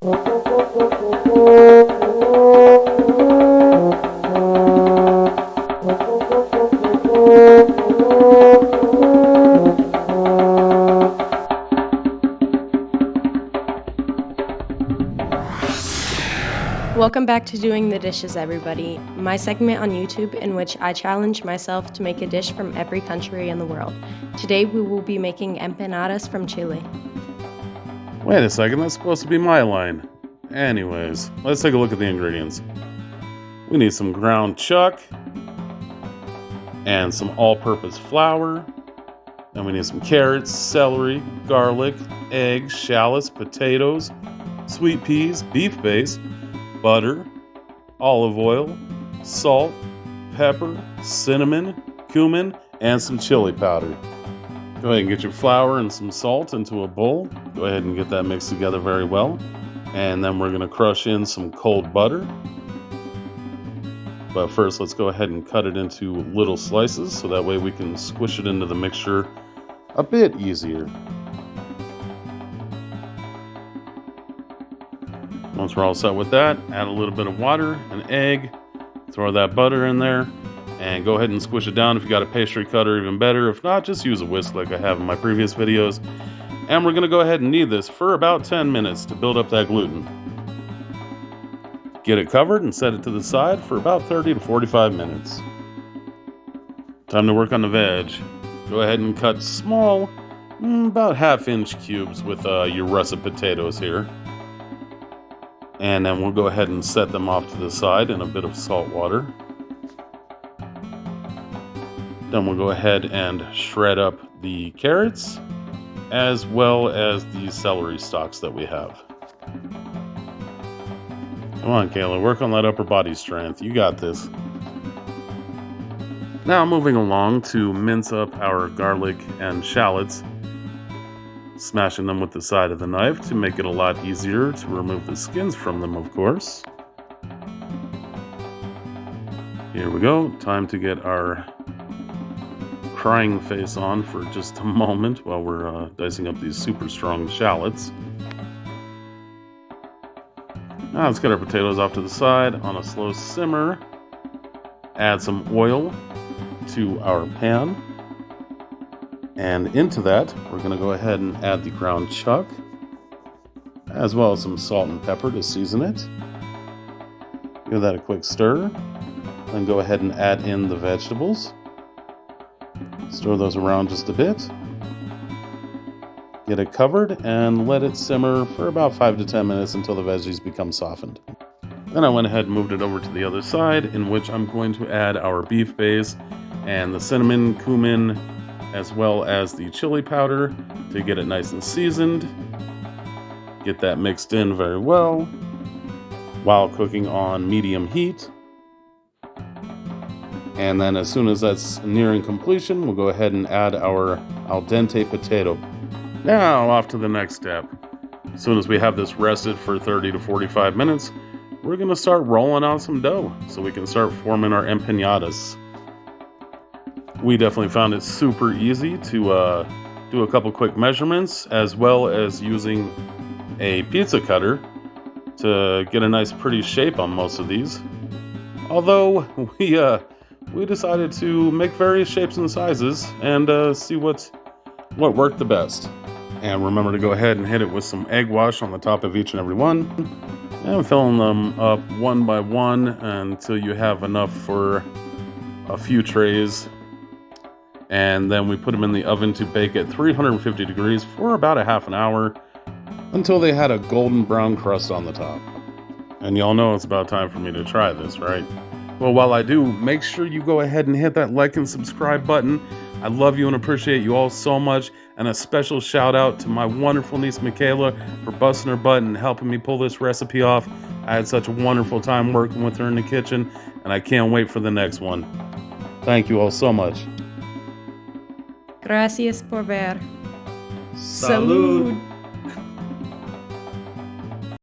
Welcome back to Doing the Dishes, everybody, my segment on YouTube in which I challenge myself to make a dish from every country in the world. Today we will be making empanadas from Chile. Wait a second, that's supposed to be my line. Anyways, let's take a look at the ingredients. We need some ground chuck and some all-purpose flour. Then we need some carrots, celery, garlic, eggs, shallots, potatoes, sweet peas, beef base, butter, olive oil, salt, pepper, cinnamon, cumin, and some chili powder. Go ahead and get your flour and some salt into a bowl. Go ahead and get that mixed together very well. And then we're going to crush in some cold butter. But first, let's go ahead and cut it into little slices so that way we can squish it into the mixture a bit easier. Once we're all set with that, add a little bit of water, an egg, throw that butter in there, and go ahead and squish it down. If you got a pastry cutter, even better. If not, just use a whisk like I have in my previous videos. And we're going to go ahead and knead this for about 10 minutes to build up that gluten. Get it covered and set it to the side for about 30 to 45 minutes. Time to work on the veg. Go ahead and cut small, about half-inch cubes with your russet potatoes here. And then we'll go ahead and set them off to the side in a bit of salt water. Then we'll go ahead and shred up the carrots as well as the celery stalks that we have. Come on, Kayla, work on that upper body strength. You got this. Now moving along to mince up our garlic and shallots, smashing them with the side of the knife to make it a lot easier to remove the skins from them, of course. Here we go. Time to get our crying face on for just a moment while we're dicing up these super strong shallots. Now let's get our potatoes off to the side on a slow simmer. Add some oil to our pan. And into that, we're going to go ahead and add the ground chuck, as well as some salt and pepper to season it. Give that a quick stir. Then go ahead and add in the vegetables. Stir those around just a bit. Get it covered and let it simmer for about 5 to 10 minutes until the veggies become softened. Then I went ahead and moved it over to the other side, in which I'm going to add our beef base and the cinnamon, cumin, as well as the chili powder to get it nice and seasoned. Get that mixed in very well while cooking on medium heat. And then as soon as that's nearing completion, we'll go ahead and add our al dente potato. Now off to the next step. As soon as we have this rested for 30 to 45 minutes, we're going to start rolling out some dough so we can start forming our empanadas. We definitely found it super easy to do a couple quick measurements, as well as using a pizza cutter to get a nice pretty shape on most of these. Although we decided to make various shapes and sizes and see what worked the best. And remember to go ahead and hit it with some egg wash on the top of each and every one, and filling them up one by one until you have enough for a few trays. And then we put them in the oven to bake at 350 degrees for about a half an hour until they had a golden brown crust on the top. And y'all know it's about time for me to try this, right? Well, while I do, make sure you go ahead and hit that like and subscribe button. I love you and appreciate you all so much. And a special shout out to my wonderful niece Michaela for busting her butt and helping me pull this recipe off. I had such a wonderful time working with her in the kitchen, and I can't wait for the next one. Thank you all so much. Gracias por ver. Salud!